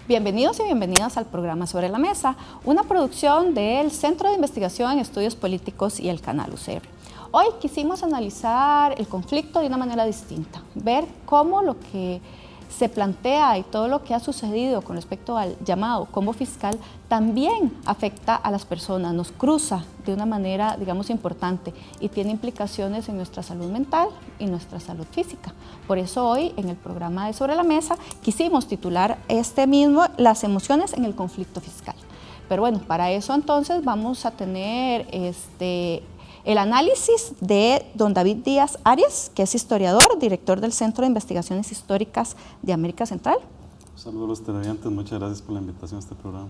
Bienvenidos y bienvenidas al programa Sobre la Mesa, una producción del Centro de Investigación en Estudios Políticos y el Canal UCR. Hoy quisimos analizar el conflicto de una manera distinta, ver cómo lo que se plantea y todo lo que ha sucedido con respecto al llamado combo fiscal también afecta a las personas, nos cruza de una manera, digamos, importante y tiene implicaciones en nuestra salud mental y nuestra salud física. Por eso hoy en el programa de Sobre la Mesa quisimos titular las emociones en el conflicto fiscal. Pero bueno, para eso entonces vamos a tener el análisis de don David Díaz Arias, que es historiador, director del Centro de Investigaciones Históricas de América Central. Saludos a los televidentes, muchas gracias por la invitación a este programa.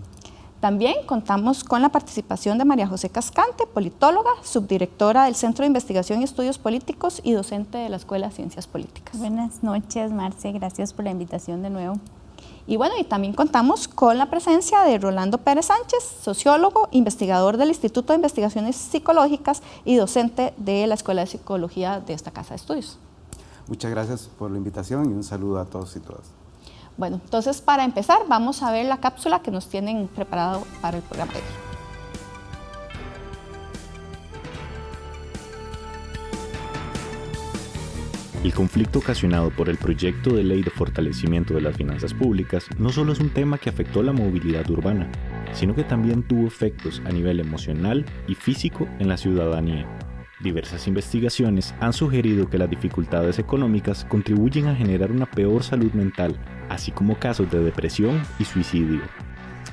También contamos con la participación de María José Cascante, politóloga, subdirectora del Centro de Investigación y Estudios Políticos y docente de la Escuela de Ciencias Políticas. Buenas noches, Marce, gracias por la invitación de nuevo. Y bueno, y también contamos con la presencia de Rolando Pérez Sánchez, sociólogo, investigador del Instituto de Investigaciones Psicológicas y docente de la Escuela de Psicología de esta Casa de Estudios. Muchas gracias por la invitación y un saludo a todos y todas. Bueno, entonces para empezar vamos a ver la cápsula que nos tienen preparado para el programa de hoy. El conflicto ocasionado por el proyecto de ley de fortalecimiento de las finanzas públicas no solo es un tema que afectó la movilidad urbana, sino que también tuvo efectos a nivel emocional y físico en la ciudadanía. Diversas investigaciones han sugerido que las dificultades económicas contribuyen a generar una peor salud mental, así como casos de depresión y suicidio.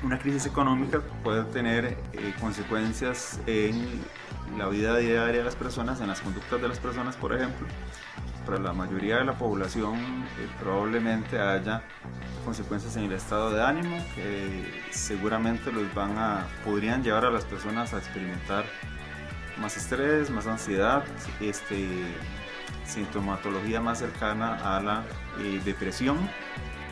Una crisis económica puede tener consecuencias en la vida diaria de las personas, en las conductas de las personas, por ejemplo. Para la mayoría de la población probablemente haya consecuencias en el estado de ánimo que seguramente podrían llevar a las personas a experimentar más estrés, más ansiedad, sintomatología más cercana a la depresión.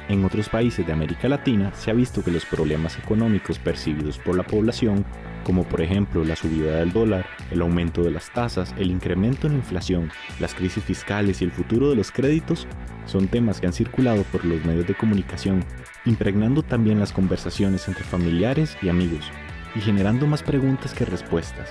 En otros países de América Latina se ha visto que los problemas económicos percibidos por la población, como por ejemplo la subida del dólar, el aumento de las tasas, el incremento en la inflación, las crisis fiscales y el futuro de los créditos, son temas que han circulado por los medios de comunicación, impregnando también las conversaciones entre familiares y amigos, y generando más preguntas que respuestas.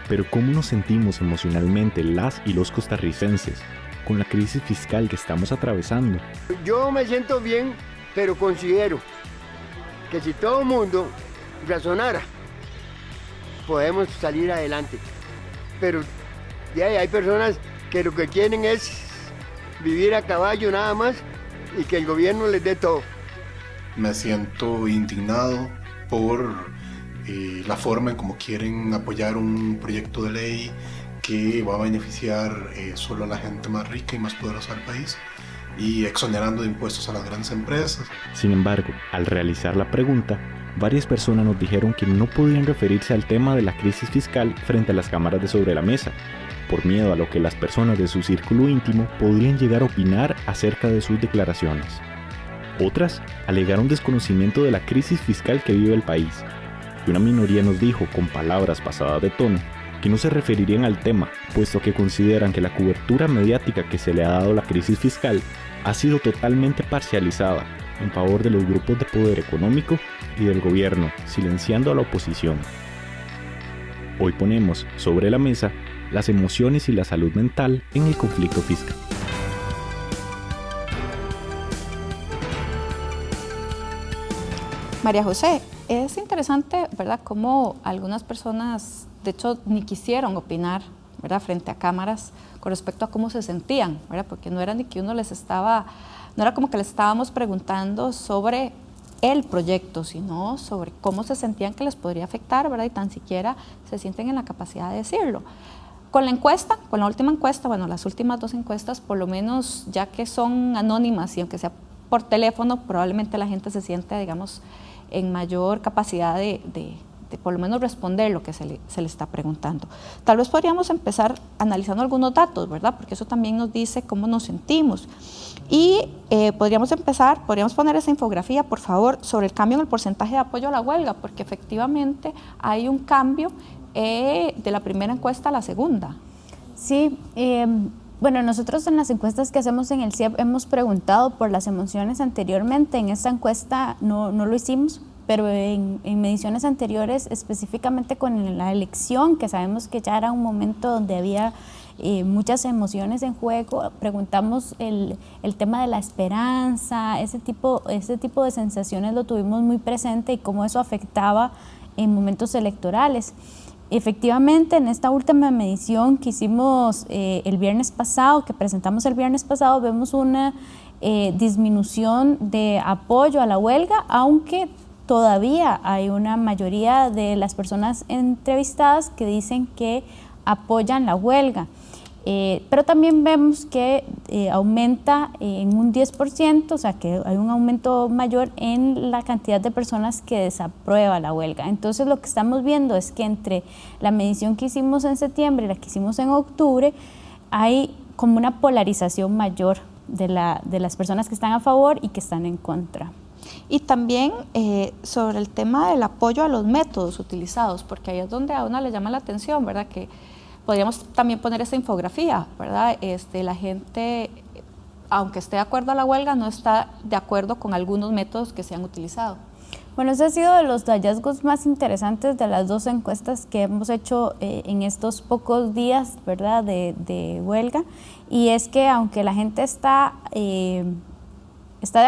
Pero ¿cómo nos sentimos emocionalmente las y los costarricenses con la crisis fiscal que estamos atravesando? Yo me siento bien, pero considero que si todo el mundo razonara, podemos salir adelante. Pero ya hay personas que lo que quieren es vivir a caballo nada más y que el gobierno les dé todo. Me siento indignado por la forma en cómo quieren apoyar un proyecto de ley que va a beneficiar solo a la gente más rica y más poderosa del país y exonerando de impuestos a las grandes empresas. Sin embargo, al realizar la pregunta, varias personas nos dijeron que no podían referirse al tema de la crisis fiscal frente a las cámaras de Sobre la Mesa, por miedo a lo que las personas de su círculo íntimo podrían llegar a opinar acerca de sus declaraciones. Otras alegaron desconocimiento de la crisis fiscal que vive el país, y una minoría nos dijo, con palabras pasadas de tono, que no se referirían al tema, puesto que consideran que la cobertura mediática que se le ha dado a la crisis fiscal ha sido totalmente parcializada en favor de los grupos de poder económico y del gobierno, silenciando a la oposición. Hoy ponemos sobre la mesa las emociones y la salud mental en el conflicto fiscal. María José, es interesante, ¿verdad?, cómo algunas personas, de hecho, ni quisieron opinar, ¿verdad?, frente a cámaras con respecto a cómo se sentían, ¿verdad?, porque no era ni que no era como que les estábamos preguntando sobre el proyecto, sino sobre cómo se sentían que les podría afectar, ¿verdad?, y tan siquiera se sienten en la capacidad de decirlo. Con la encuesta, con la última encuesta, bueno, las últimas dos encuestas, por lo menos ya que son anónimas y aunque sea por teléfono, probablemente la gente se siente, digamos, en mayor capacidad de por lo menos responder lo que se le está preguntando. Tal vez podríamos empezar analizando algunos datos, ¿verdad? Porque eso también nos dice cómo nos sentimos. Y podríamos poner esa infografía, por favor, sobre el cambio en el porcentaje de apoyo a la huelga, porque efectivamente hay un cambio de la primera encuesta a la segunda. Sí, Bueno, nosotros en las encuestas que hacemos en el CIEP hemos preguntado por las emociones anteriormente. En esta encuesta no lo hicimos, pero en mediciones anteriores, específicamente con la elección, que sabemos que ya era un momento donde había muchas emociones en juego, preguntamos el tema de la esperanza, ese tipo de sensaciones lo tuvimos muy presente y cómo eso afectaba en momentos electorales. Efectivamente, en esta última medición que hicimos el viernes pasado, que presentamos el viernes pasado, vemos una disminución de apoyo a la huelga, aunque todavía hay una mayoría de las personas entrevistadas que dicen que apoyan la huelga. Pero también vemos que aumenta en un 10%, o sea que hay un aumento mayor en la cantidad de personas que desaprueba la huelga. Entonces lo que estamos viendo es que entre la medición que hicimos en septiembre y la que hicimos en octubre, hay como una polarización mayor de las personas que están a favor y que están en contra. Y también sobre el tema del apoyo a los métodos utilizados, porque ahí es donde a uno le llama la atención, ¿verdad? Que podríamos también poner esta infografía, ¿verdad? La gente, aunque esté de acuerdo a la huelga, no está de acuerdo con algunos métodos que se han utilizado. Bueno, ese ha sido de los hallazgos más interesantes de las dos encuestas que hemos hecho en estos pocos días, ¿verdad?, de huelga, y es que aunque la gente está de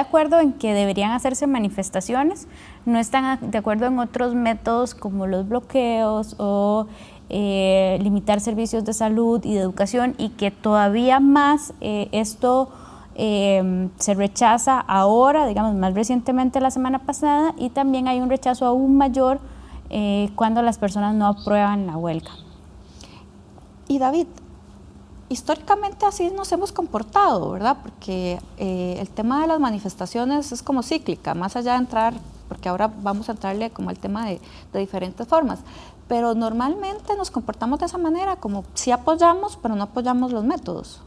acuerdo en que deberían hacerse manifestaciones, no están de acuerdo en otros métodos como los bloqueos o limitar servicios de salud y de educación, y que todavía más esto se rechaza ahora, digamos más recientemente la semana pasada, y también hay un rechazo aún mayor cuando las personas no aprueban la huelga. Y David, históricamente así nos hemos comportado, ¿verdad? Porque el tema de las manifestaciones es como cíclica, más allá de entrar, porque ahora vamos a entrarle como al tema de diferentes formas, pero normalmente nos comportamos de esa manera, como sí apoyamos, pero no apoyamos los métodos.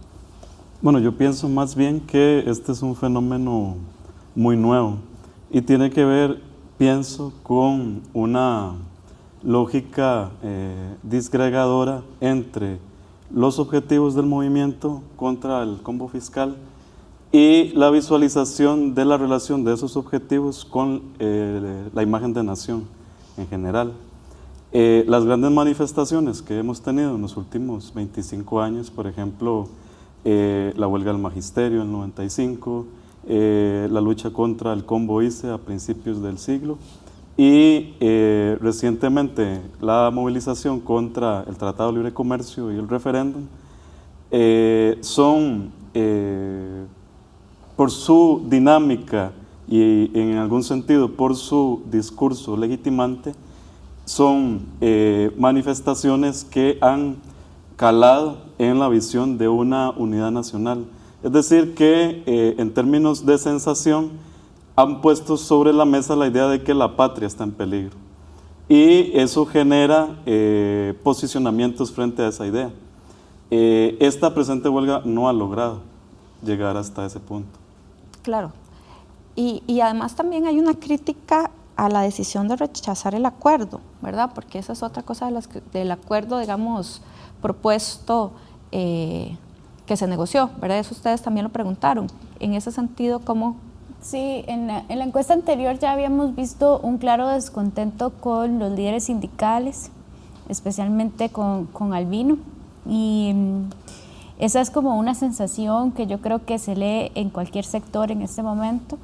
Bueno, yo pienso más bien que este es un fenómeno muy nuevo y tiene que ver, pienso, con una lógica disgregadora entre los objetivos del movimiento contra el combo fiscal y la visualización de la relación de esos objetivos con la imagen de nación en general. Las grandes manifestaciones que hemos tenido en los últimos 25 años, por ejemplo, la huelga del magisterio en el 95, la lucha contra el combo ICE a principios del siglo y recientemente la movilización contra el Tratado de Libre Comercio y el referéndum, son por su dinámica y en algún sentido por su discurso legitimante, son manifestaciones que han calado en la visión de una unidad nacional. Es decir, que en términos de sensación han puesto sobre la mesa la idea de que la patria está en peligro. Y eso genera posicionamientos frente a esa idea. Esta presente huelga no ha logrado llegar hasta ese punto. Claro. Y además también hay una crítica a la decisión de rechazar el acuerdo, ¿verdad? Porque esa es otra cosa del acuerdo, digamos, propuesto que se negoció, ¿verdad? Eso ustedes también lo preguntaron. En ese sentido, ¿cómo? Sí, en la encuesta anterior ya habíamos visto un claro descontento con los líderes sindicales, especialmente con Albino, y esa es como una sensación que yo creo que se lee en cualquier sector en este momento.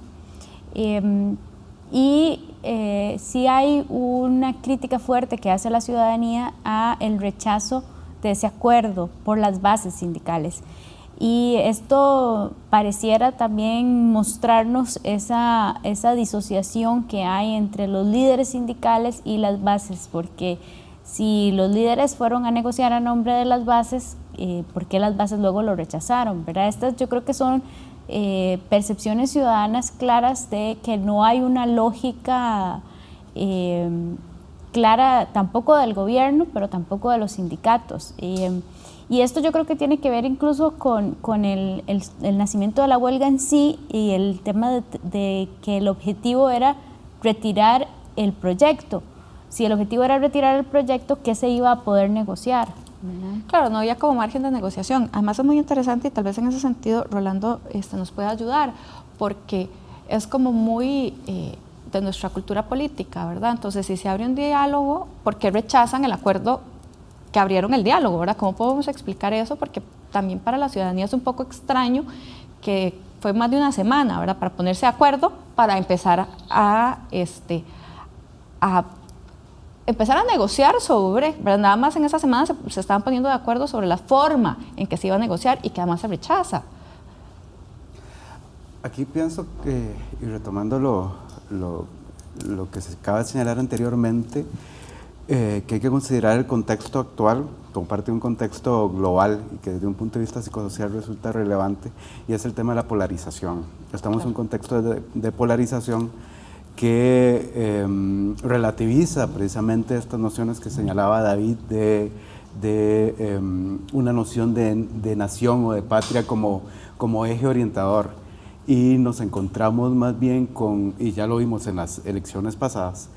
Sí hay una crítica fuerte que hace la ciudadanía a el rechazo de ese acuerdo por las bases sindicales. Y esto pareciera también mostrarnos esa disociación que hay entre los líderes sindicales y las bases, porque si los líderes fueron a negociar a nombre de las bases, ¿por qué las bases luego lo rechazaron, ¿verdad? Estas yo creo que son percepciones ciudadanas claras de que no hay una lógica clara tampoco del gobierno, pero tampoco de los sindicatos. Y esto yo creo que tiene que ver incluso con el nacimiento de la huelga en sí y el tema de que el objetivo era retirar el proyecto. si el objetivo era retirar el proyecto, ¿qué se iba a poder negociar? ¿Verdad? Claro, no había como margen de negociación. Además es muy interesante y tal vez en ese sentido Rolando nos puede ayudar, porque es como muy de nuestra cultura política, ¿verdad? Entonces, si se abre un diálogo, ¿por qué rechazan el acuerdo que abrieron el diálogo, ¿verdad? ¿Cómo podemos explicar eso? Porque también para la ciudadanía es un poco extraño que fue más de una semana, ¿verdad? Para ponerse de acuerdo, para empezar a empezar a negociar sobre, ¿verdad? Nada más en esa semana se estaban poniendo de acuerdo sobre la forma en que se iba a negociar y que además se rechaza. Aquí pienso que, y retomando lo que se acaba de señalar anteriormente, que hay que considerar el contexto actual como parte de un contexto global y que desde un punto de vista psicosocial resulta relevante, y es el tema de la polarización. Estamos en un contexto de polarización que relativiza precisamente estas nociones que señalaba David de una noción de nación o de patria como eje orientador, y nos encontramos más bien con, y ya lo vimos en las elecciones pasadas,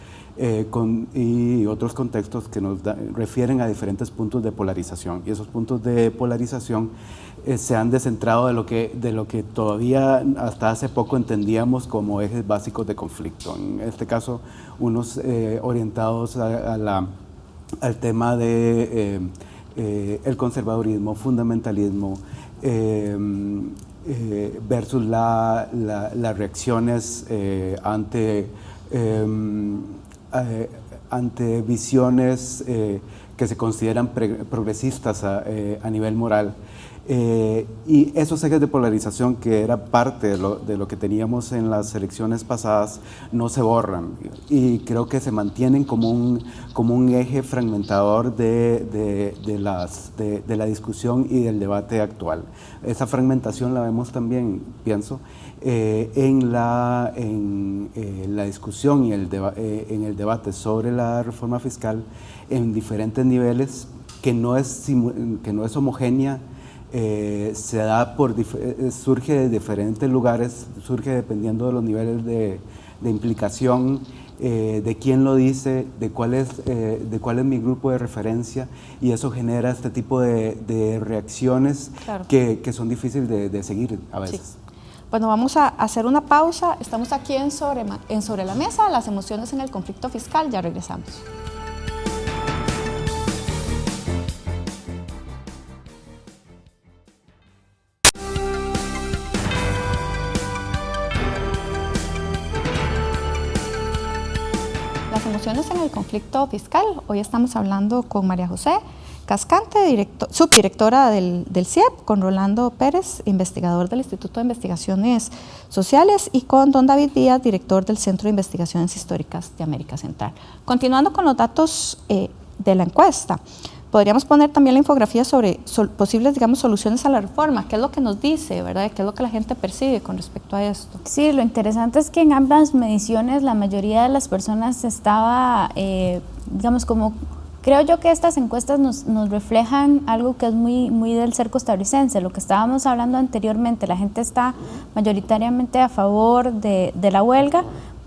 y otros contextos que nos refieren a diferentes puntos de polarización, y esos puntos de polarización se han descentrado de lo que todavía hasta hace poco entendíamos como ejes básicos de conflicto. En este caso, unos orientados al tema de el conservadurismo, fundamentalismo, versus las reacciones ante visiones que se consideran progresistas a nivel moral. Y esos ejes de polarización, que era parte de lo que teníamos en las elecciones pasadas, no se borran, y creo que se mantienen como un eje fragmentador de la discusión y del debate actual. Esa fragmentación la vemos también, pienso, en la discusión y en el debate sobre la reforma fiscal en diferentes niveles, que no es homogénea. Se da surge de diferentes lugares, surge dependiendo de los niveles de implicación, de quién lo dice, de cuál es mi grupo de referencia, y eso genera este tipo de reacciones, claro, que son difíciles de seguir a veces. Sí. Bueno, vamos a hacer una pausa. Estamos aquí en Sobre la Mesa, las emociones en el conflicto fiscal. Ya regresamos. Las emociones en el conflicto fiscal. Hoy estamos hablando con María José Cascante, subdirectora del CIEP, con Rolando Pérez, investigador del Instituto de Investigaciones Sociales, y con don David Díaz, director del Centro de Investigaciones Históricas de América Central. Continuando con los datos de la encuesta, podríamos poner también la infografía sobre posibles, soluciones a la reforma. ¿Qué es lo que nos dice, verdad? ¿Qué es lo que la gente percibe con respecto a esto? Sí, lo interesante es que en ambas mediciones la mayoría de las personas estaba, creo yo que estas encuestas nos reflejan algo que es muy del ser costarricense, lo que estábamos hablando anteriormente. La gente está mayoritariamente a favor de la huelga,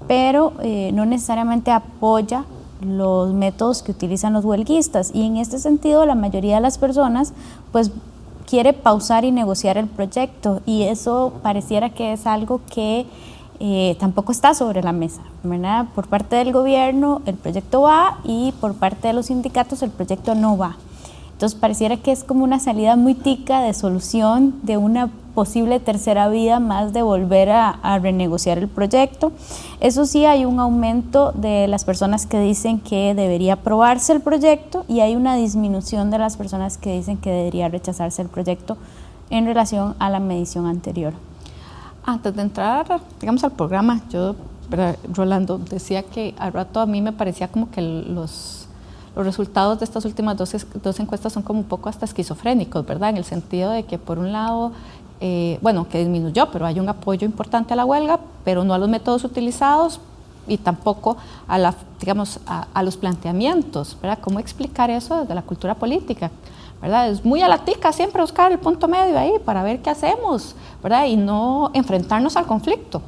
pero no necesariamente apoya los métodos que utilizan los huelguistas, y en este sentido la mayoría de las personas pues quiere pausar y negociar el proyecto, y eso pareciera que es algo que tampoco está sobre la mesa, ¿verdad? Por parte del gobierno el proyecto va, y por parte de los sindicatos el proyecto no va. Entonces pareciera que es como una salida muy tica de solución de una posible tercera vía más de volver a renegociar el proyecto. Eso sí, hay un aumento de las personas que dicen que debería aprobarse el proyecto, y hay una disminución de las personas que dicen que debería rechazarse el proyecto en relación a la medición anterior. Antes de entrar, al programa, Rolando decía que al rato a mí me parecía como que los resultados de estas últimas dos encuestas son como un poco hasta esquizofrénicos, ¿verdad? En el sentido de que por un lado, que disminuyó, pero hay un apoyo importante a la huelga, pero no a los métodos utilizados y tampoco a los planteamientos, ¿verdad? ¿Cómo explicar eso desde la cultura política? ¿Verdad? Es muy a la tica siempre buscar el punto medio ahí para ver qué hacemos, ¿verdad? Y no enfrentarnos al conflicto.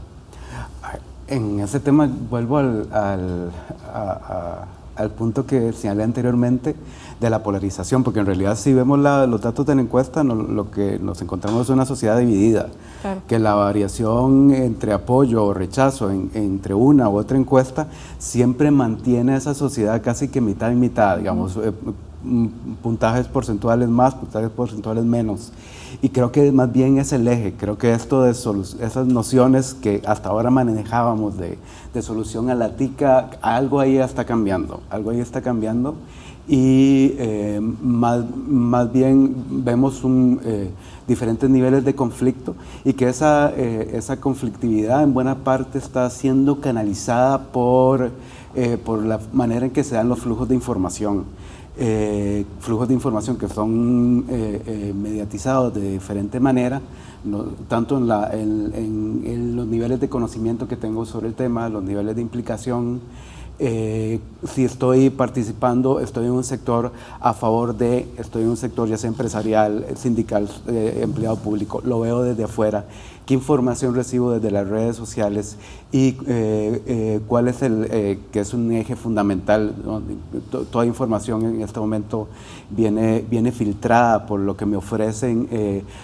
En ese tema vuelvo al punto que señalé anteriormente de la polarización, porque en realidad si vemos los datos de la encuesta, lo que nos encontramos es una sociedad dividida, claro, que la variación entre apoyo o rechazo entre una u otra encuesta siempre mantiene esa sociedad casi que mitad y mitad, digamos, puntajes porcentuales más, puntajes porcentuales menos. Y creo que más bien es el eje, creo que esto de esas nociones que hasta ahora manejábamos de solución a la tica, algo ahí está cambiando, y más bien vemos diferentes niveles de conflicto y que esa conflictividad en buena parte está siendo canalizada por la manera en que se dan los flujos de información. Que son mediatizados de diferente manera, tanto en los niveles de conocimiento que tengo sobre el tema, los niveles de implicación. Si estoy participando, estoy en un sector estoy en un sector ya sea empresarial, sindical, empleado público, lo veo desde afuera, qué información recibo desde las redes sociales y cuál es que es un eje fundamental, ¿no? Toda información en este momento viene filtrada por lo que me ofrecen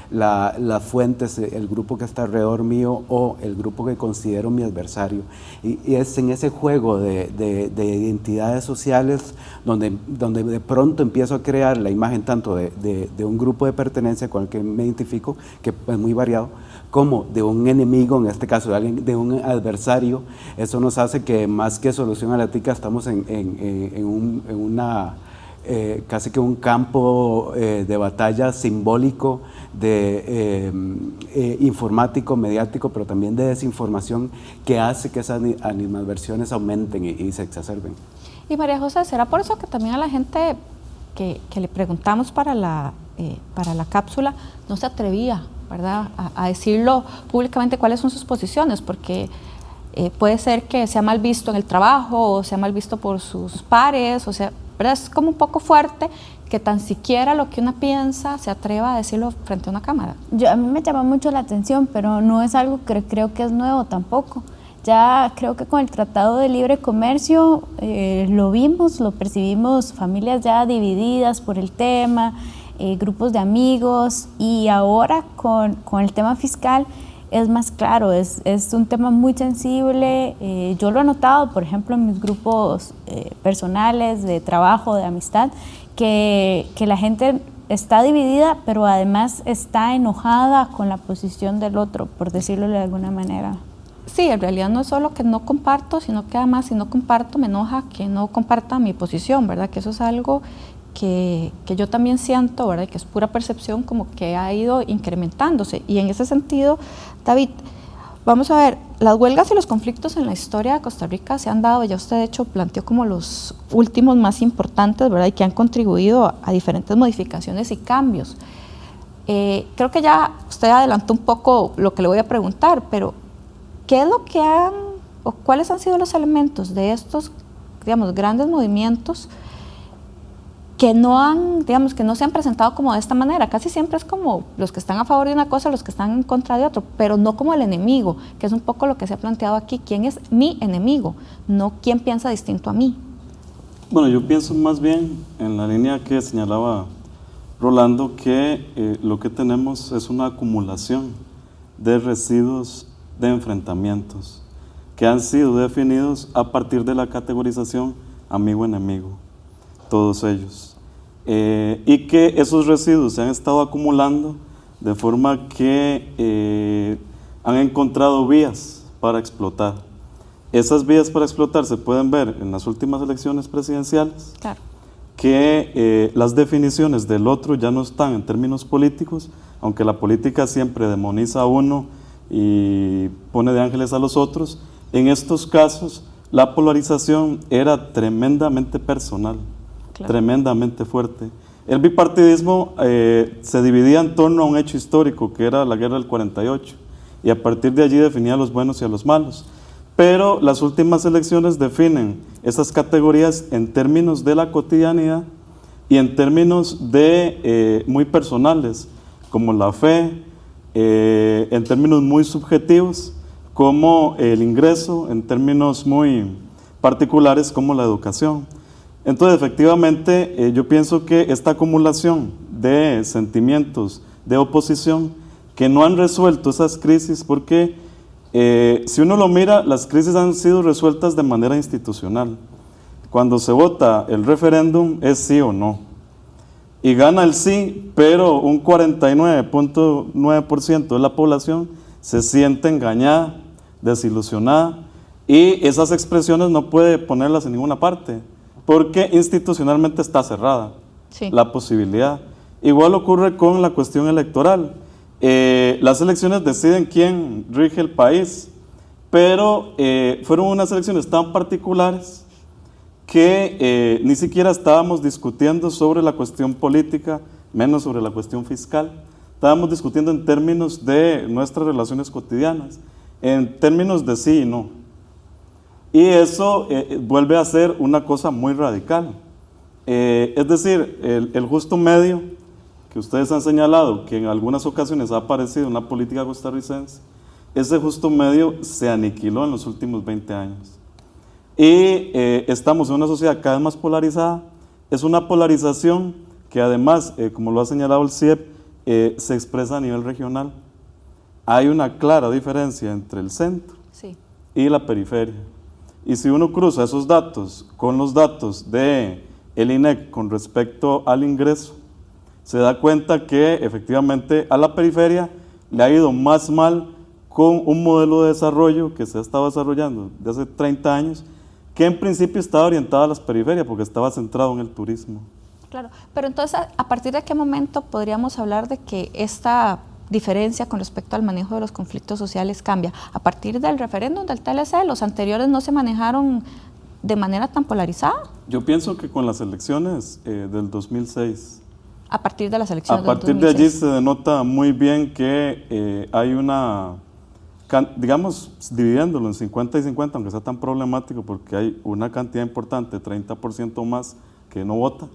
las fuentes, el grupo que está alrededor mío o el grupo que considero mi adversario. Y es en ese juego de identidades sociales donde de pronto empiezo a crear la imagen tanto de un grupo de pertenencia con el que me identifico, que es muy variado, como de un enemigo, en este caso de un adversario. Eso nos hace que más que solución a la tica estamos en una casi que un campo de batalla simbólico, informático, mediático, pero también de desinformación, que hace que esas animadversiones aumenten y se exacerben. Y María José, ¿será por eso que también a la gente que le preguntamos para la cápsula no se atrevía, ¿verdad?, a decirlo públicamente cuáles son sus posiciones? Porque puede ser que sea mal visto en el trabajo, o sea mal visto por sus pares, o sea, ¿verdad? Es como un poco fuerte que tan siquiera lo que una piensa se atreva a decirlo frente a una cámara. A mí me llama mucho la atención, pero no es algo que creo que es nuevo tampoco. Ya creo que con el Tratado de Libre Comercio lo vimos, lo percibimos, familias ya divididas por el tema, grupos de amigos, y ahora con el tema fiscal es más claro, es un tema muy sensible. Yo lo he notado, por ejemplo, en mis grupos personales, de trabajo, de amistad, que la gente está dividida, pero además está enojada con la posición del otro, por decirlo de alguna manera. Sí, en realidad no es solo que no comparto, sino que además si no comparto me enoja que no comparta mi posición, ¿verdad? Que eso es algo que yo también siento, ¿verdad?, que es pura percepción, como que ha ido incrementándose. Y en ese sentido, David, vamos a ver, las huelgas y los conflictos en la historia de Costa Rica se han dado, ya usted de hecho planteó como los últimos más importantes, ¿verdad?, y que han contribuido a diferentes modificaciones y cambios. Creo que ya usted adelantó un poco lo que le voy a preguntar, pero ¿qué es lo que o cuáles han sido los elementos de estos, digamos, grandes movimientos que no se han presentado como de esta manera? Casi siempre es como los que están a favor de una cosa, los que están en contra de otro, pero no como el enemigo, que es un poco lo que se ha planteado aquí. ¿Quién es mi enemigo? No quién piensa distinto a mí. Bueno, yo pienso más bien en la línea que señalaba Rolando, que lo que tenemos es una acumulación de residuos de enfrentamientos que han sido definidos a partir de la categorización amigo-enemigo, todos ellos. Y que esos residuos se han estado acumulando de forma que han encontrado vías para explotar. Esas vías para explotar se pueden ver en las últimas elecciones presidenciales, claro, que las definiciones del otro ya no están en términos políticos, aunque la política siempre demoniza a uno y pone de ángeles a los otros. En estos casos la polarización era tremendamente personal, claro, tremendamente fuerte. El bipartidismo se dividía en torno a un hecho histórico que era la guerra del 48, y a partir de allí definía a los buenos y a los malos. Pero las últimas elecciones definen esas categorías en términos de la cotidianidad y en términos de muy personales, como la fe, en términos muy subjetivos, como el ingreso, en términos muy particulares, como la educación. Entonces, efectivamente, yo pienso que esta acumulación de sentimientos de oposición que no han resuelto esas crisis, porque si uno lo mira, las crisis han sido resueltas de manera institucional. Cuando se vota el referéndum es sí o no. Y gana el sí, pero un 49.9% de la población se siente engañada, desilusionada, y esas expresiones no puede ponerlas en ninguna parte, porque institucionalmente está cerrada la posibilidad. Igual ocurre con la cuestión electoral. Las elecciones deciden quién rige el país, pero fueron unas elecciones tan particulares que ni siquiera estábamos discutiendo sobre la cuestión política, menos sobre la cuestión fiscal. Estábamos discutiendo en términos de nuestras relaciones cotidianas, en términos de sí y no. Y eso vuelve a ser una cosa muy radical. Es decir, el justo medio que ustedes han señalado, que en algunas ocasiones ha aparecido en la política costarricense, ese justo medio se aniquiló en los últimos 20 años. Y estamos en una sociedad cada vez más polarizada. Es una polarización que además, como lo ha señalado el CIEP, se expresa a nivel regional. Hay una clara diferencia entre el centro y la periferia. Y si uno cruza esos datos con los datos del INEC con respecto al ingreso, se da cuenta que efectivamente a la periferia le ha ido más mal con un modelo de desarrollo que se ha estado desarrollando desde hace 30 años, que en principio estaba orientado a las periferias porque estaba centrado en el turismo. Claro, pero entonces, ¿a partir de qué momento podríamos hablar de que esta diferencia con respecto al manejo de los conflictos sociales cambia? ¿A partir del referéndum del TLC, los anteriores no se manejaron de manera tan polarizada? Yo pienso que con las elecciones del 2006. A partir de las elecciones del 2006. A partir de allí se denota muy bien que hay una, digamos, dividiéndolo en 50 y 50, aunque sea tan problemático porque hay una cantidad importante, 30% más, que no vota.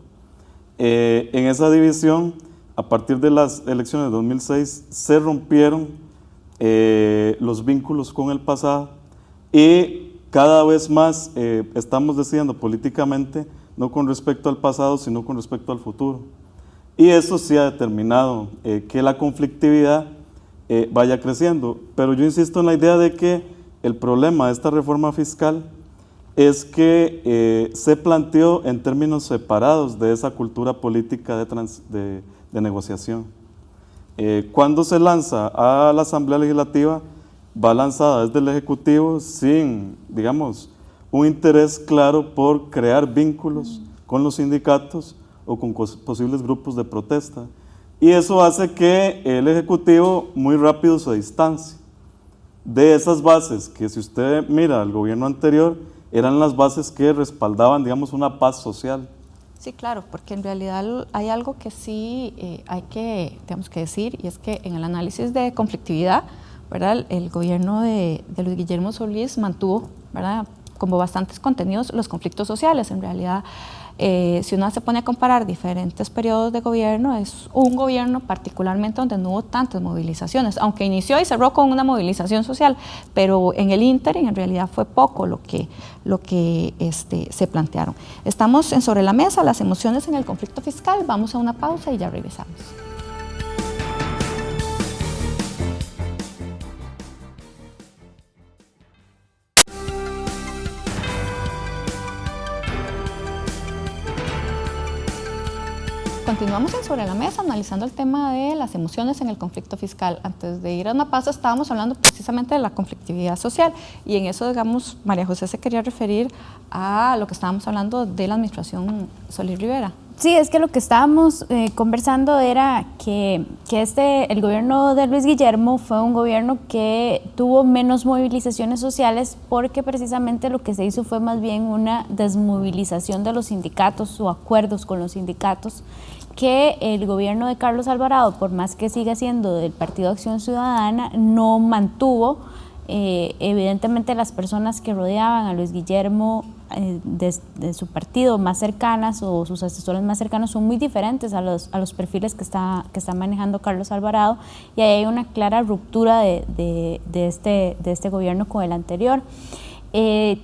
En esa división, a partir de las elecciones de 2006, se rompieron los vínculos con el pasado y cada vez más estamos decidiendo políticamente, no con respecto al pasado, sino con respecto al futuro. Y eso sí ha determinado que la conflictividad vaya creciendo. Pero yo insisto en la idea de que el problema de esta reforma fiscal es que se planteó en términos separados de esa cultura política de negociación. Cuando se lanza a la Asamblea Legislativa, va lanzada desde el Ejecutivo sin, digamos, un interés claro por crear vínculos con los sindicatos o con posibles grupos de protesta. Y eso hace que el Ejecutivo muy rápido se distancie de esas bases que, si usted mira al gobierno anterior, eran las bases que respaldaban, digamos, una paz social. Sí, claro, porque en realidad hay algo que sí hay que, digamos, que decir, y es que en el análisis de conflictividad, ¿verdad?, el gobierno de Luis Guillermo Solís mantuvo, ¿verdad?, como bastantes contenidos los conflictos sociales. En realidad, si uno se pone a comparar diferentes periodos de gobierno, es un gobierno particularmente donde no hubo tantas movilizaciones, aunque inició y cerró con una movilización social, pero en el ínterin en realidad fue poco lo que se plantearon. Estamos en Sobre la Mesa, las emociones en el conflicto fiscal. Vamos a una pausa y ya regresamos. Continuamos en Sobre la Mesa analizando el tema de las emociones en el conflicto fiscal. Antes de ir a una pausa estábamos hablando precisamente de la conflictividad social y en eso, digamos, María José se quería referir a lo que estábamos hablando de la administración Solís Rivera. Sí, es que lo que estábamos conversando era que el gobierno de Luis Guillermo fue un gobierno que tuvo menos movilizaciones sociales porque precisamente lo que se hizo fue más bien una desmovilización de los sindicatos o acuerdos con los sindicatos, que el gobierno de Carlos Alvarado, por más que siga siendo del Partido Acción Ciudadana, no mantuvo. Evidentemente las personas que rodeaban a Luis Guillermo de su partido más cercanas o sus asesores más cercanos son muy diferentes a los perfiles que está manejando Carlos Alvarado, y ahí hay una clara ruptura de este gobierno con el anterior.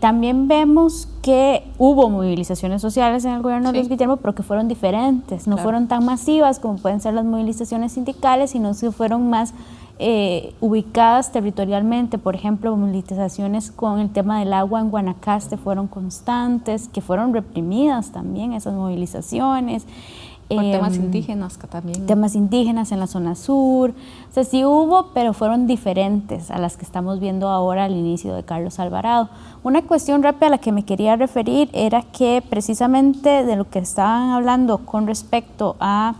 También vemos que hubo movilizaciones sociales en el gobierno de Luis Guillermo, pero que fueron diferentes, no fueron tan masivas como pueden ser las movilizaciones sindicales, sino que fueron más ubicadas territorialmente. Por ejemplo, movilizaciones con el tema del agua en Guanacaste fueron constantes, que fueron reprimidas también esas movilizaciones. Por temas indígenas que también. Temas indígenas en la zona sur. O sea, sí hubo, pero fueron diferentes a las que estamos viendo ahora al inicio de Carlos Alvarado. Una cuestión rápida a la que me quería referir era que precisamente de lo que estaban hablando con respecto a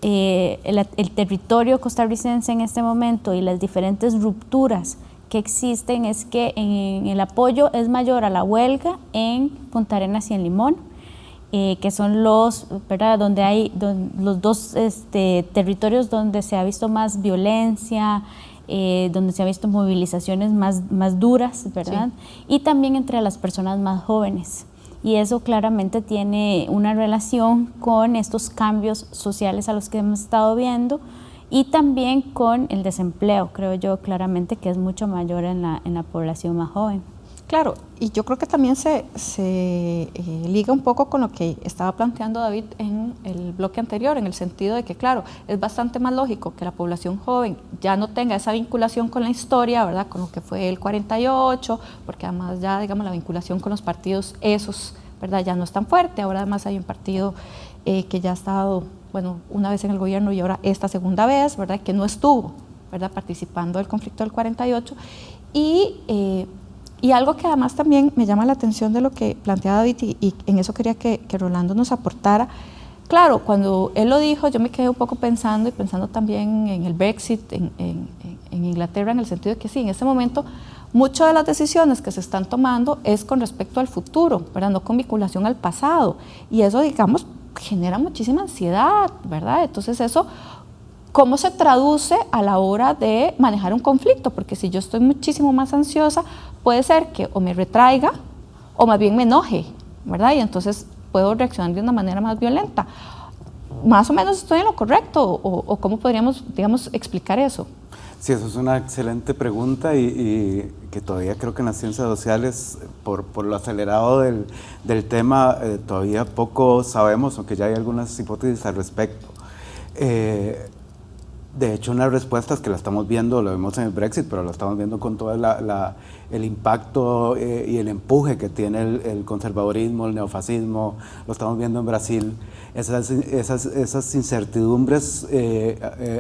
el territorio costarricense en este momento y las diferentes rupturas que existen, es que el apoyo es mayor a la huelga en Punta Arenas y en Limón, que son los, ¿verdad?, donde hay los dos territorios donde se ha visto más violencia, donde se ha visto movilizaciones más duras, ¿verdad? Sí. Y también entre las personas más jóvenes. Y eso claramente tiene una relación con estos cambios sociales a los que hemos estado viendo y también con el desempleo, creo yo claramente que es mucho mayor en la población más joven. Claro, y yo creo que también se liga un poco con lo que estaba planteando David en el bloque anterior, en el sentido de que, claro, es bastante más lógico que la población joven ya no tenga esa vinculación con la historia, ¿verdad?, con lo que fue el 48, porque además ya, digamos, la vinculación con los partidos esos, ¿verdad?, ya no es tan fuerte. Ahora además hay un partido que ya ha estado, bueno, una vez en el gobierno y ahora esta segunda vez, ¿verdad?, que no estuvo, ¿verdad?, participando del conflicto del 48, y algo que además también me llama la atención de lo que plantea David, y en eso quería que Rolando nos aportara. Claro, cuando él lo dijo, yo me quedé un poco pensando, y pensando también en el Brexit, en Inglaterra, en el sentido de que sí, en este momento, muchas de las decisiones que se están tomando es con respecto al futuro, ¿verdad?, no con vinculación al pasado. Y eso, digamos, genera muchísima ansiedad, ¿verdad? Entonces eso, ¿cómo se traduce a la hora de manejar un conflicto? Porque si yo estoy muchísimo más ansiosa, puede ser que o me retraiga o más bien me enoje, ¿verdad? Y entonces puedo reaccionar de una manera más violenta. ¿Más o menos estoy en lo correcto? ¿O cómo podríamos, digamos, explicar eso? Sí, eso es una excelente pregunta y que todavía creo que en las ciencias sociales, por lo acelerado del tema, todavía poco sabemos, aunque ya hay algunas hipótesis al respecto. De hecho, unas respuestas que la estamos viendo, lo vemos en el Brexit, pero lo estamos viendo con todo el impacto y el empuje que tiene el conservadurismo, el neofascismo, lo estamos viendo en Brasil. Esas incertidumbres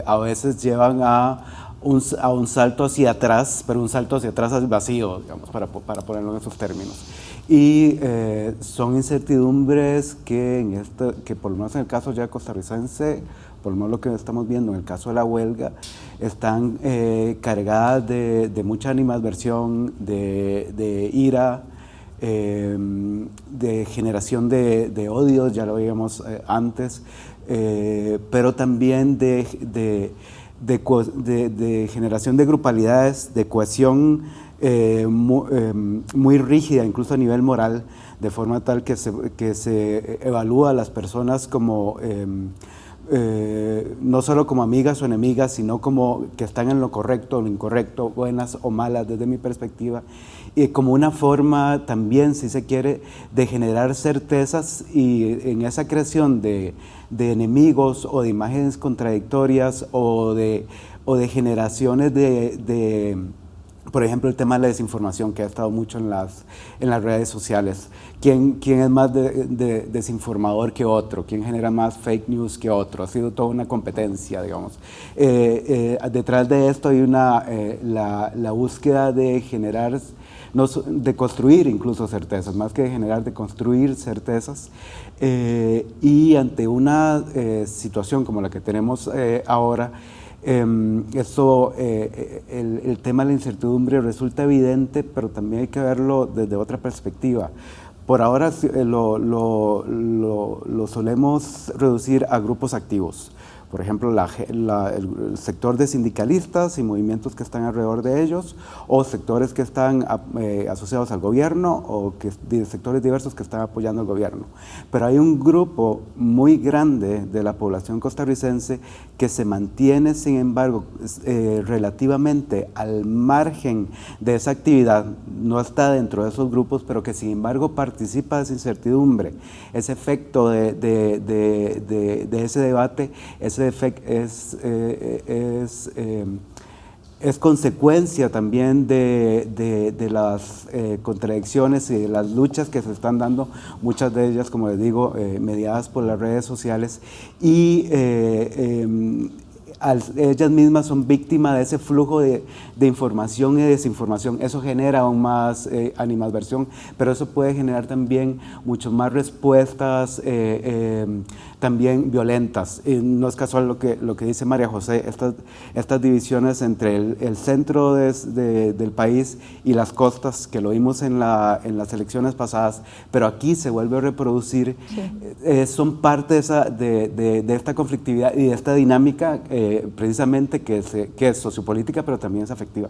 a veces llevan a un salto hacia atrás, pero un salto hacia atrás al vacío, digamos, para ponerlo en esos términos. Y son incertidumbres que por lo menos en el caso ya costarricense, por lo menos lo que estamos viendo en el caso de la huelga, están cargadas de mucha animadversión, de ira, de generación de odios, ya lo veíamos antes, pero también de generación de grupalidades, de cohesión muy rígida, incluso a nivel moral, de forma tal que se evalúa a las personas como no solo como amigas o enemigas, sino como que están en lo correcto o lo incorrecto, buenas o malas desde mi perspectiva, y como una forma también, si se quiere, de generar certezas, y en esa creación de enemigos o de imágenes contradictorias o de generaciones por ejemplo, el tema de la desinformación, que ha estado mucho en las redes sociales. ¿Quién es más desinformador que otro? ¿Quién genera más fake news que otro? Ha sido toda una competencia, digamos. Detrás de esto hay la búsqueda de generar, de construir incluso certezas, más que de generar, de construir certezas. Y ante una situación como la que tenemos ahora, el tema de la incertidumbre resulta evidente, pero también hay que verlo desde otra perspectiva. Por ahora lo solemos reducir a grupos activos, Por ejemplo, el sector de sindicalistas y movimientos que están alrededor de ellos, o sectores que están asociados al gobierno, o sectores diversos que están apoyando al gobierno. Pero hay un grupo muy grande de la población costarricense que se mantiene, sin embargo, relativamente al margen de esa actividad, no está dentro de esos grupos, pero que sin embargo participa de esa incertidumbre. Ese efecto de ese debate, ese efecto es consecuencia también de las contradicciones y de las luchas que se están dando, muchas de ellas, como les digo, mediadas por las redes sociales, y ellas mismas son víctimas de ese flujo de información y desinformación. Eso genera aún más animadversión, pero eso puede generar también mucho más respuestas también violentas. Y no es casual lo que dice María José, estas divisiones entre el centro del país y las costas, que lo vimos en las elecciones pasadas, pero aquí se vuelve a reproducir, sí. Son parte de esta conflictividad y de esta dinámica precisamente que es sociopolítica, pero también es afectiva.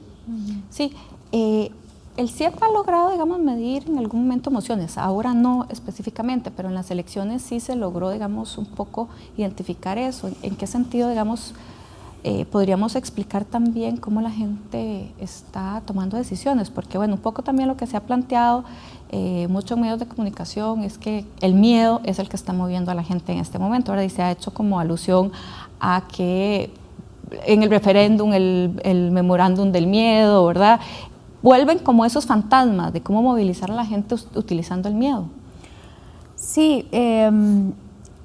Sí, el CIEP ha logrado, digamos, medir en algún momento emociones, ahora no específicamente, pero en las elecciones sí se logró, digamos, un poco identificar eso. ¿En qué sentido, digamos, podríamos explicar también cómo la gente está tomando decisiones? Porque, bueno, un poco también lo que se ha planteado mucho en medios de comunicación es que el miedo es el que está moviendo a la gente en este momento, ¿verdad? Y se ha hecho como alusión a que en el referéndum, el memorándum del miedo, ¿verdad? Vuelven como esos fantasmas de cómo movilizar a la gente utilizando el miedo. Sí, en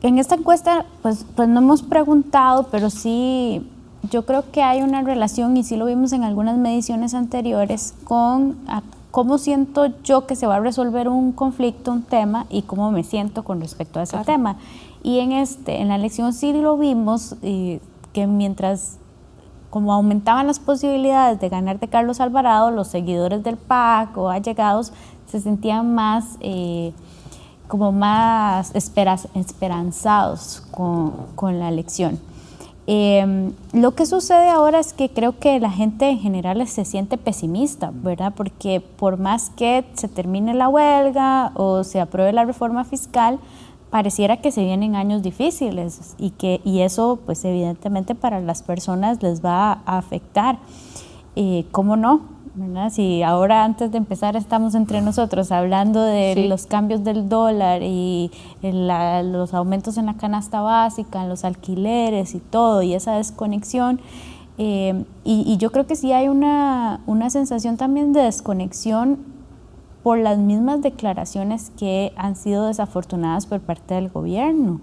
esta encuesta pues no hemos preguntado, pero sí yo creo que hay una relación, y sí lo vimos en algunas mediciones anteriores, con cómo siento yo que se va a resolver un conflicto, un tema, y cómo me siento con respecto a ese tema. Y en la elección sí lo vimos, que mientras como aumentaban las posibilidades de ganar de Carlos Alvarado, los seguidores del PAC o allegados se sentían más como más esperanzados con la elección. Lo que sucede ahora es que creo que la gente en general se siente pesimista, ¿verdad? Porque por más que se termine la huelga o se apruebe la reforma fiscal, pareciera que se vienen años difíciles y eso pues evidentemente para las personas les va a afectar. ¿Cómo no? ¿Verdad? Si ahora antes de empezar estamos entre nosotros hablando de los cambios del dólar y los aumentos en la canasta básica, en los alquileres y todo, y esa desconexión, y yo creo que sí hay una sensación también de desconexión por las mismas declaraciones que han sido desafortunadas por parte del gobierno.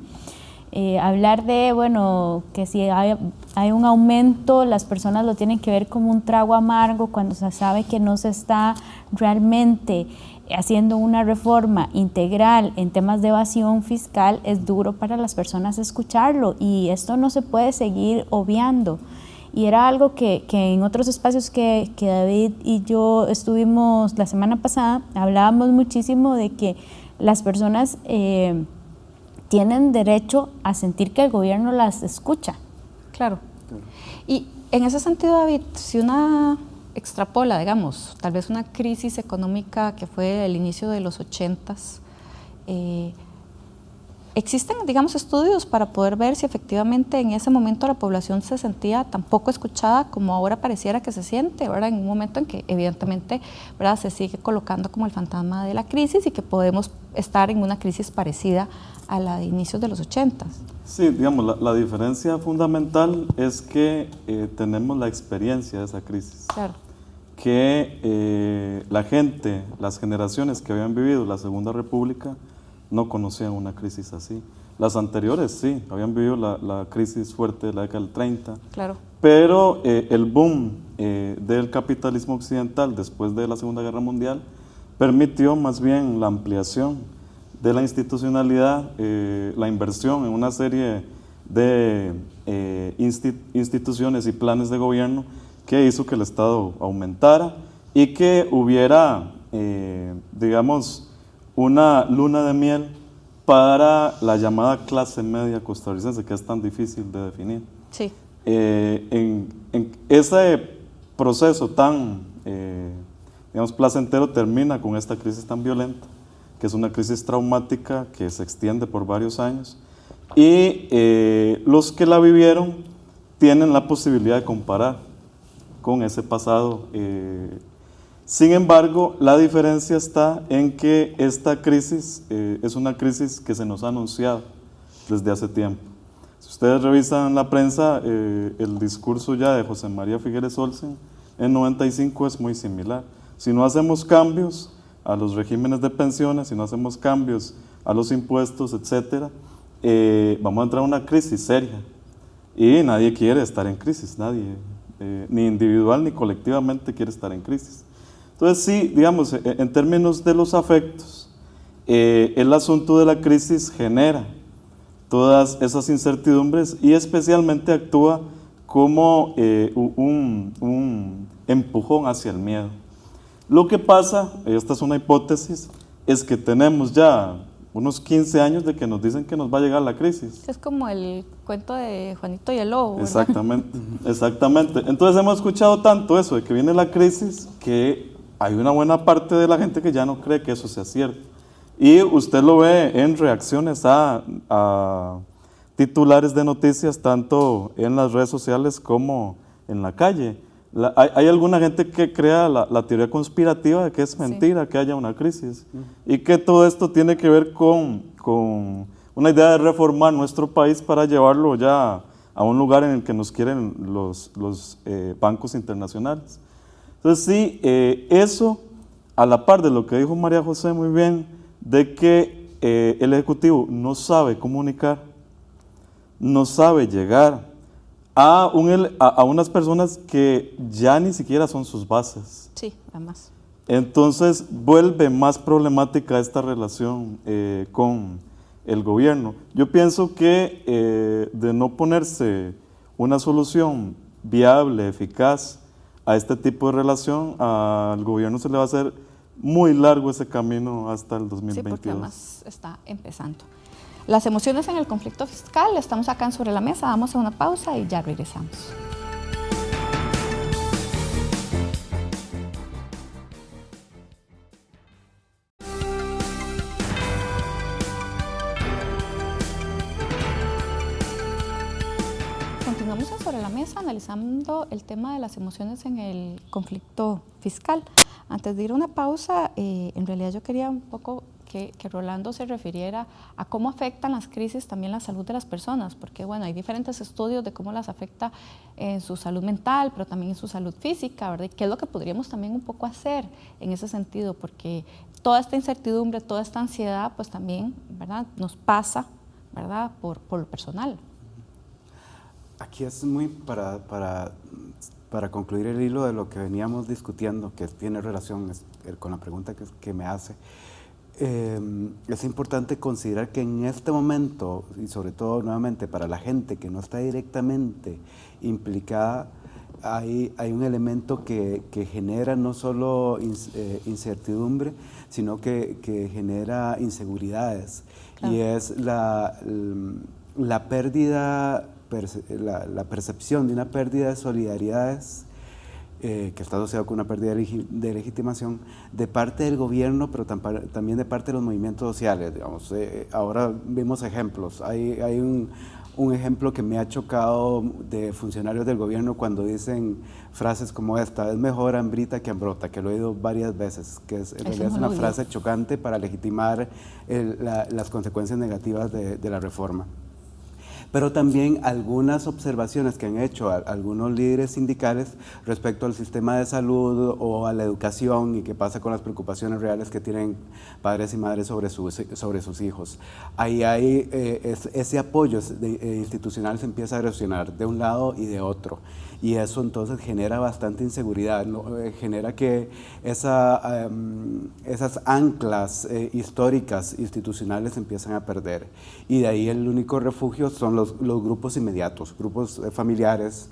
Hablar de, bueno, que si hay un aumento, las personas lo tienen que ver como un trago amargo cuando se sabe que no se está realmente haciendo una reforma integral en temas de evasión fiscal, es duro para las personas escucharlo, y esto no se puede seguir obviando. Y era algo que en otros espacios que David y yo estuvimos la semana pasada, hablábamos muchísimo de que las personas tienen derecho a sentir que el gobierno las escucha. Claro. Y en ese sentido, David, si una extrapola, digamos, tal vez una crisis económica que fue el inicio de los 80s, ¿existen, digamos, estudios para poder ver si efectivamente en ese momento la población se sentía tan poco escuchada como ahora pareciera que se siente, ¿verdad? En un momento en que evidentemente, ¿verdad?, se sigue colocando como el fantasma de la crisis y que podemos estar en una crisis parecida a la de inicios de los 80s. Sí, digamos, la diferencia fundamental es que tenemos la experiencia de esa crisis. Claro. Que la gente, las generaciones que habían vivido la Segunda República, no conocían una crisis así. Las anteriores sí, habían vivido la crisis fuerte de la década del 30. Claro. Pero el boom del capitalismo occidental después de la Segunda Guerra Mundial permitió más bien la ampliación de la institucionalidad, la inversión en una serie de instituciones y planes de gobierno que hizo que el Estado aumentara y que hubiera, digamos, una luna de miel para la llamada clase media costarricense, que es tan difícil de definir. Sí. En ese proceso tan, digamos, placentero termina con esta crisis tan violenta, que es una crisis traumática que se extiende por varios años, y los que la vivieron tienen la posibilidad de comparar con ese pasado. Sin embargo, la diferencia está en que esta crisis es una crisis que se nos ha anunciado desde hace tiempo. Si ustedes revisan la prensa, el discurso ya de José María Figueres Olsen en 95 es muy similar. Si no hacemos cambios a los regímenes de pensiones, si no hacemos cambios a los impuestos, etcétera, vamos a entrar en una crisis seria. Y nadie quiere estar en crisis, nadie, ni individual ni colectivamente quiere estar en crisis. Entonces sí, digamos, en términos de los afectos, el asunto de la crisis genera todas esas incertidumbres y especialmente actúa como un empujón hacia el miedo. Lo que pasa, esta es una hipótesis, es que tenemos ya unos 15 años de que nos dicen que nos va a llegar la crisis. Es como el cuento de Juanito y el lobo, ¿verdad? Exactamente, exactamente. Entonces hemos escuchado tanto eso de que viene la crisis que hay una buena parte de la gente que ya no cree que eso sea cierto. Y usted lo ve en reacciones a titulares de noticias, tanto en las redes sociales como en la calle. Hay alguna gente que crea la teoría conspirativa de que es mentira que haya una crisis y que todo esto tiene que ver con una idea de reformar nuestro país para llevarlo ya a un lugar en el que nos quieren los bancos internacionales. Entonces sí, eso a la par de lo que dijo María José muy bien, de que el Ejecutivo no sabe comunicar, no sabe llegar a unas personas que ya ni siquiera son sus bases. Sí, además. Entonces vuelve más problemática esta relación con el gobierno. Yo pienso que de no ponerse una solución viable, eficaz a este tipo de relación, al gobierno se le va a hacer muy largo ese camino hasta el 2022. Sí, porque además está empezando. Las emociones en el conflicto fiscal, estamos acá en Sobre la Mesa, vamos a una pausa y ya regresamos. Continuamos en Sobre la Mesa analizando el tema de las emociones en el conflicto fiscal. Antes de ir a una pausa, en realidad yo quería un poco que Rolando se refiriera a cómo afectan las crisis también la salud de las personas, porque bueno, hay diferentes estudios de cómo las afecta en su salud mental, pero también en su salud física, ¿verdad? Y qué es lo que podríamos también un poco hacer en ese sentido, porque toda esta incertidumbre, toda esta ansiedad, pues también, ¿verdad?, nos pasa, ¿verdad?, por lo personal. Aquí es muy para concluir el hilo de lo que veníamos discutiendo, que tiene relación con la pregunta que me hace. Es importante considerar que en este momento, y sobre todo nuevamente para la gente que no está directamente implicada, hay un elemento que genera no solo incertidumbre, sino que genera inseguridades. Claro. Y es la pérdida, la percepción de una pérdida de solidaridades que está asociado con una pérdida de legitimación de parte del gobierno, pero también de parte de los movimientos sociales. Digamos, ahora vimos ejemplos. Hay un ejemplo que me ha chocado de funcionarios del gobierno cuando dicen frases como esta: es mejor hambrita que hambrota, que lo he oído varias veces, que en realidad es una frase chocante para legitimar las consecuencias negativas de la reforma. Pero también algunas observaciones que han hecho algunos líderes sindicales respecto al sistema de salud o a la educación y qué pasa con las preocupaciones reales que tienen padres y madres sobre sus hijos. Ahí hay ese apoyo institucional se empieza a erosionar de un lado y de otro. Y eso entonces genera bastante inseguridad, ¿no? Genera que esas anclas históricas, institucionales se empiezan a perder. Y de ahí el único refugio son los grupos inmediatos, grupos familiares,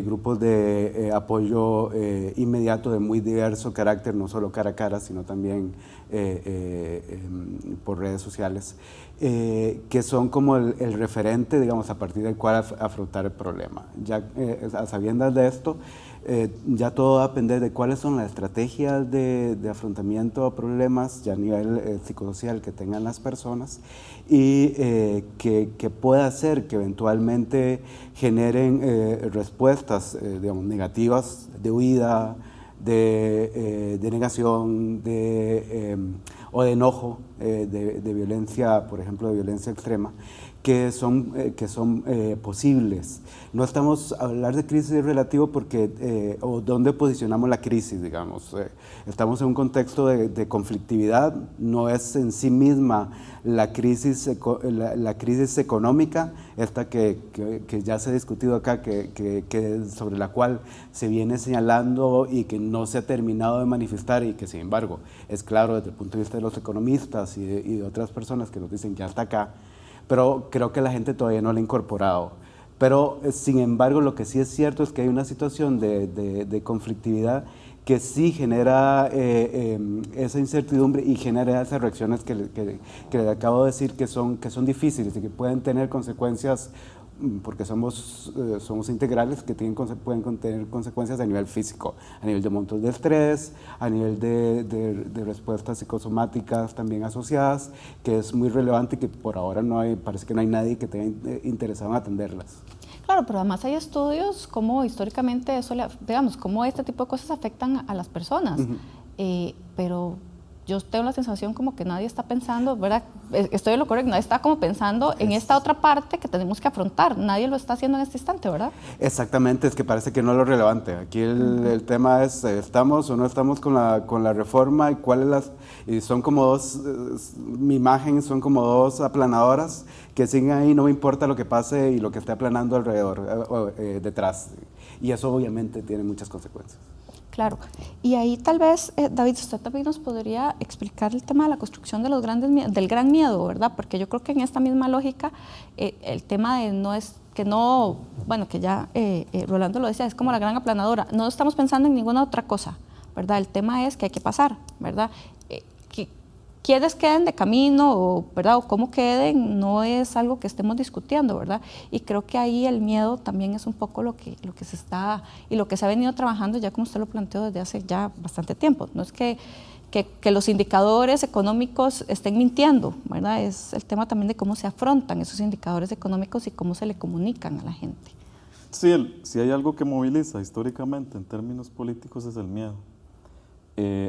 grupos de apoyo inmediato de muy diverso carácter, no solo cara a cara, sino también por redes sociales, que son como el referente, digamos, a partir del cual afrontar el problema. Ya a sabiendas de esto, ya todo va a depender de cuáles son las estrategias de afrontamiento a problemas ya a nivel psicosocial que tengan las personas y que pueda hacer que eventualmente generen respuestas digamos, negativas de huida, de negación o de enojo, de violencia, por ejemplo, de violencia extrema, que son posibles. No estamos a hablar de crisis relativo porque, o dónde posicionamos la crisis, digamos. Estamos en un contexto de conflictividad, no es en sí misma la crisis económica, esta que ya se ha discutido acá, sobre la cual se viene señalando y que no se ha terminado de manifestar y que sin embargo es claro desde el punto de vista de los economistas y de otras personas que nos dicen que ya está acá, pero creo que la gente todavía no la ha incorporado. Pero sin embargo lo que sí es cierto es que hay una situación de conflictividad que sí genera esa incertidumbre y genera esas reacciones que le acabo de decir que son difíciles y que pueden tener consecuencias, porque somos integrales, que pueden tener consecuencias a nivel físico, a nivel de montos de estrés, a nivel de respuestas psicosomáticas también asociadas, que es muy relevante y que por ahora parece que no hay nadie que tenga interesado en atenderlas. Claro, pero además hay estudios como históricamente eso, digamos, cómo este tipo de cosas afectan a las personas, pero yo tengo la sensación como que nadie está pensando, ¿verdad? Estoy en lo correcto, nadie está como pensando en esta otra parte que tenemos que afrontar, nadie lo está haciendo en este instante, ¿verdad? Exactamente, es que parece que no es lo relevante. Aquí el tema es, ¿estamos o no estamos con la reforma? Y son como dos, mi imagen son como dos aplanadoras que siguen ahí, no me importa lo que pase y lo que esté aplanando alrededor, detrás. Y eso obviamente tiene muchas consecuencias. Claro, y ahí tal vez, David, usted también nos podría explicar el tema de la construcción de del gran miedo, ¿verdad? Porque yo creo que en esta misma lógica, el tema de que ya Rolando lo decía, es como la gran aplanadora, no estamos pensando en ninguna otra cosa, ¿verdad? El tema es que hay que pasar, ¿verdad? Quiénes queden de camino, ¿verdad? O cómo queden, no es algo que estemos discutiendo, ¿verdad? Y creo que ahí el miedo también es un poco lo que se está, y lo que se ha venido trabajando ya como usted lo planteó desde hace ya bastante tiempo. No es que los indicadores económicos estén mintiendo, ¿verdad? Es el tema también de cómo se afrontan esos indicadores económicos y cómo se le comunican a la gente. Sí, si hay algo que moviliza históricamente en términos políticos es el miedo.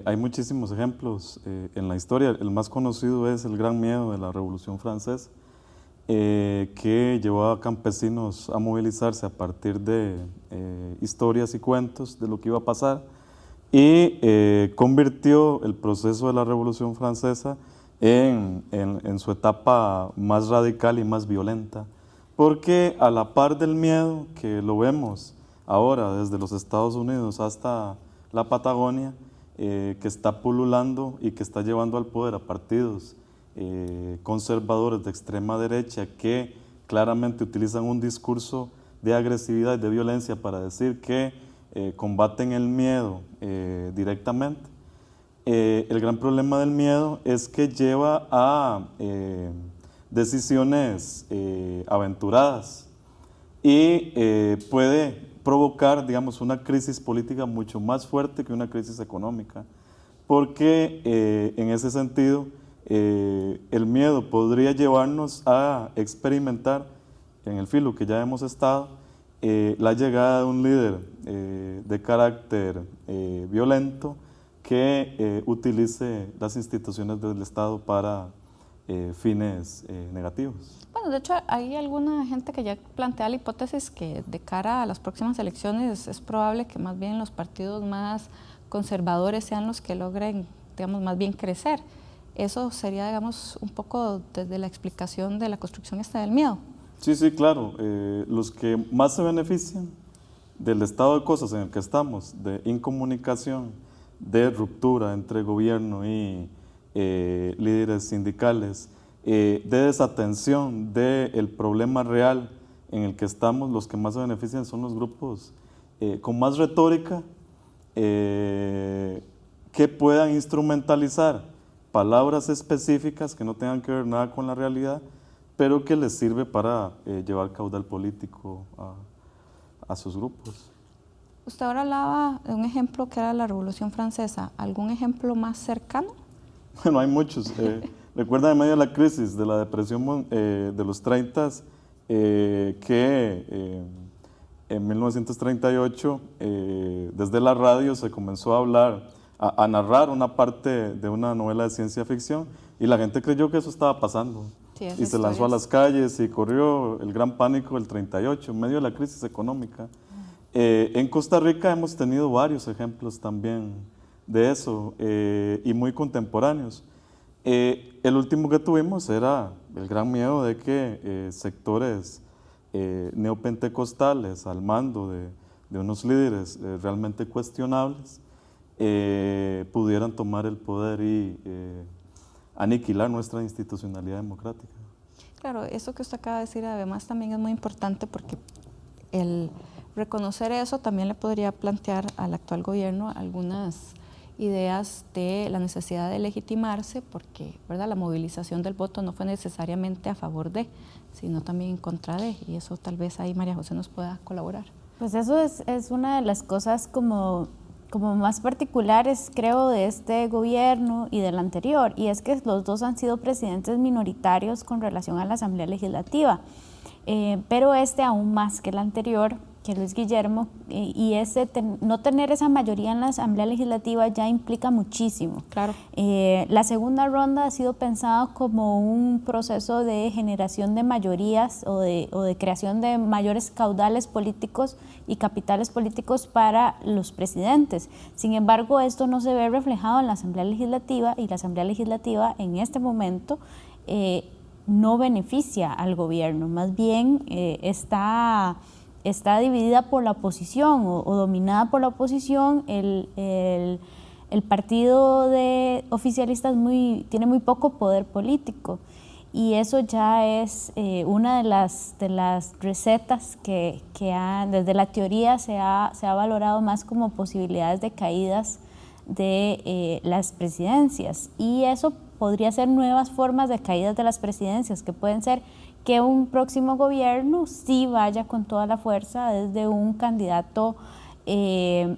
Hay muchísimos ejemplos en la historia. El más conocido es el Gran Miedo de la Revolución Francesa, que llevó a campesinos a movilizarse a partir de historias y cuentos de lo que iba a pasar y convirtió el proceso de la Revolución Francesa en su etapa más radical y más violenta, porque a la par del miedo que lo vemos ahora desde los Estados Unidos hasta la Patagonia, que está pululando y que está llevando al poder a partidos conservadores de extrema derecha que claramente utilizan un discurso de agresividad y de violencia para decir que combaten el miedo directamente. El gran problema del miedo es que lleva a decisiones aventuradas y puede provocar, digamos, una crisis política mucho más fuerte que una crisis económica, porque en ese sentido el miedo podría llevarnos a experimentar, en el filo que ya hemos estado, la llegada de un líder de carácter violento que utilice las instituciones del Estado para fines negativos. Bueno, de hecho hay alguna gente que ya plantea la hipótesis que de cara a las próximas elecciones es probable que más bien los partidos más conservadores sean los que logren, digamos, más bien crecer. Eso sería, digamos, un poco desde la explicación de la construcción esta del miedo. Sí, claro. Los que más se benefician del estado de cosas en el que estamos, de incomunicación, de ruptura entre gobierno y líderes sindicales, de desatención del problema real en el que estamos, los que más se benefician son los grupos con más retórica, que puedan instrumentalizar palabras específicas que no tengan que ver nada con la realidad, pero que les sirve para llevar caudal político a sus grupos. Usted ahora hablaba de un ejemplo que era la Revolución Francesa. ¿Algún ejemplo más cercano? Bueno, hay muchos. Recuerda en medio de la crisis de la depresión de los 30s, que en 1938 desde la radio se comenzó a hablar, a narrar una parte de una novela de ciencia ficción y la gente creyó que eso estaba pasando. Sí, y se lanzó a las calles y corrió el gran pánico del 38 en medio de la crisis económica. En Costa Rica hemos tenido varios ejemplos también de eso y muy contemporáneos. El último que tuvimos era el gran miedo de que sectores neopentecostales al mando de unos líderes realmente cuestionables pudieran tomar el poder y aniquilar nuestra institucionalidad democrática. Claro, eso que usted acaba de decir además también es muy importante porque el reconocer eso también le podría plantear al actual gobierno algunas ideas de la necesidad de legitimarse porque, ¿verdad?, la movilización del voto no fue necesariamente a favor de, sino también en contra de, y eso tal vez ahí María José nos pueda colaborar. Pues eso es una de las cosas como más particulares, creo, de este gobierno y del anterior, y es que los dos han sido presidentes minoritarios con relación a la Asamblea Legislativa, pero aún más que el anterior, que Luis Guillermo, y no tener esa mayoría en la Asamblea Legislativa ya implica muchísimo. Claro. La segunda ronda ha sido pensada como un proceso de generación de mayorías o de creación de mayores caudales políticos y capitales políticos para los presidentes. Sin embargo, esto no se ve reflejado en la Asamblea Legislativa y la Asamblea Legislativa en este momento no beneficia al gobierno, más bien está dividida por la oposición o dominada por la oposición. El partido de oficialistas tiene muy poco poder político y eso ya es una de las recetas que desde la teoría se ha valorado más como posibilidades de caídas de las presidencias, y eso podría ser nuevas formas de caídas de las presidencias que pueden ser que un próximo gobierno sí vaya con toda la fuerza desde un candidato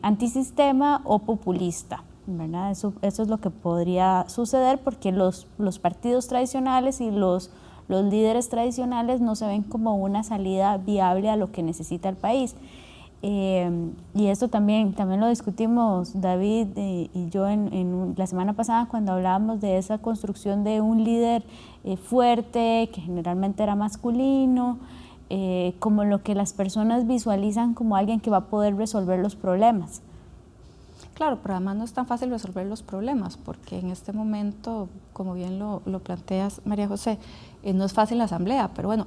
antisistema o populista, ¿verdad? Eso es lo que podría suceder porque los partidos tradicionales y los líderes tradicionales no se ven como una salida viable a lo que necesita el país. Y esto también lo discutimos David y yo la semana pasada cuando hablábamos de esa construcción de un líder fuerte, que generalmente era masculino, como lo que las personas visualizan como alguien que va a poder resolver los problemas. Claro, pero además no es tan fácil resolver los problemas, porque en este momento, como bien lo planteas, María José, no es fácil la asamblea, pero bueno,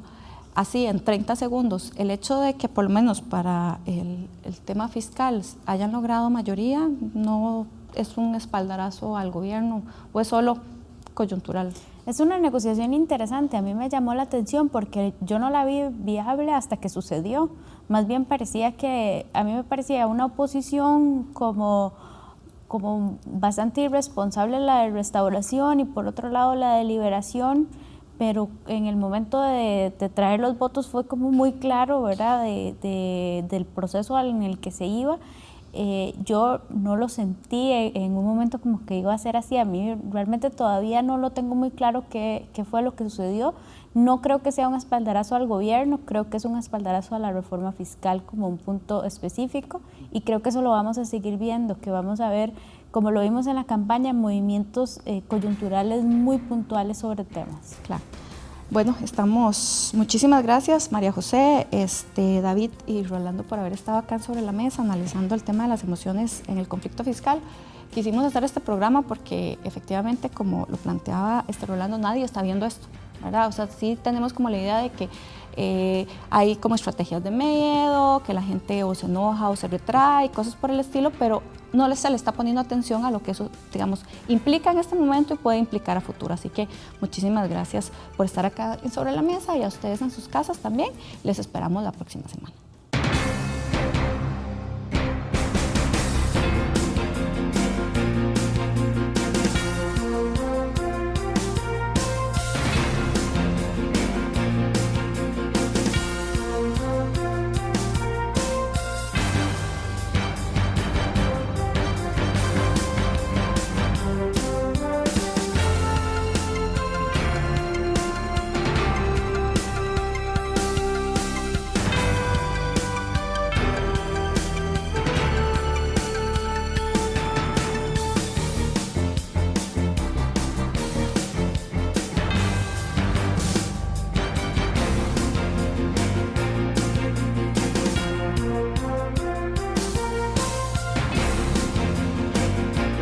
así en 30 segundos, el hecho de que por lo menos para el tema fiscal hayan logrado mayoría, no es un espaldarazo al gobierno o es solo coyuntural. Es una negociación interesante, a mí me llamó la atención porque yo no la vi viable hasta que sucedió. Más bien a mí me parecía una oposición como bastante irresponsable la de Restauración y por otro lado la de Liberación, pero en el momento de traer los votos fue como muy claro, ¿verdad?, del proceso en el que se iba. Yo no lo sentí en un momento como que iba a ser así. A mí realmente todavía no lo tengo muy claro qué fue lo que sucedió. No creo que sea un espaldarazo al gobierno, creo que es un espaldarazo a la reforma fiscal como un punto específico, y creo que eso lo vamos a seguir viendo, que vamos a ver, como lo vimos en la campaña, movimientos coyunturales muy puntuales sobre temas. Claro. Bueno, muchísimas gracias María José, David y Rolando por haber estado acá sobre la mesa analizando el tema de las emociones en el conflicto fiscal. Quisimos hacer este programa porque efectivamente, como lo planteaba Rolando, nadie está viendo esto, ¿verdad? O sea, sí tenemos como la idea de que hay como estrategias de miedo, que la gente o se enoja o se retrae, cosas por el estilo, pero no se le está poniendo atención a lo que eso, digamos, implica en este momento y puede implicar a futuro. Así que muchísimas gracias por estar acá sobre la mesa y a ustedes en sus casas también. Les esperamos la próxima semana.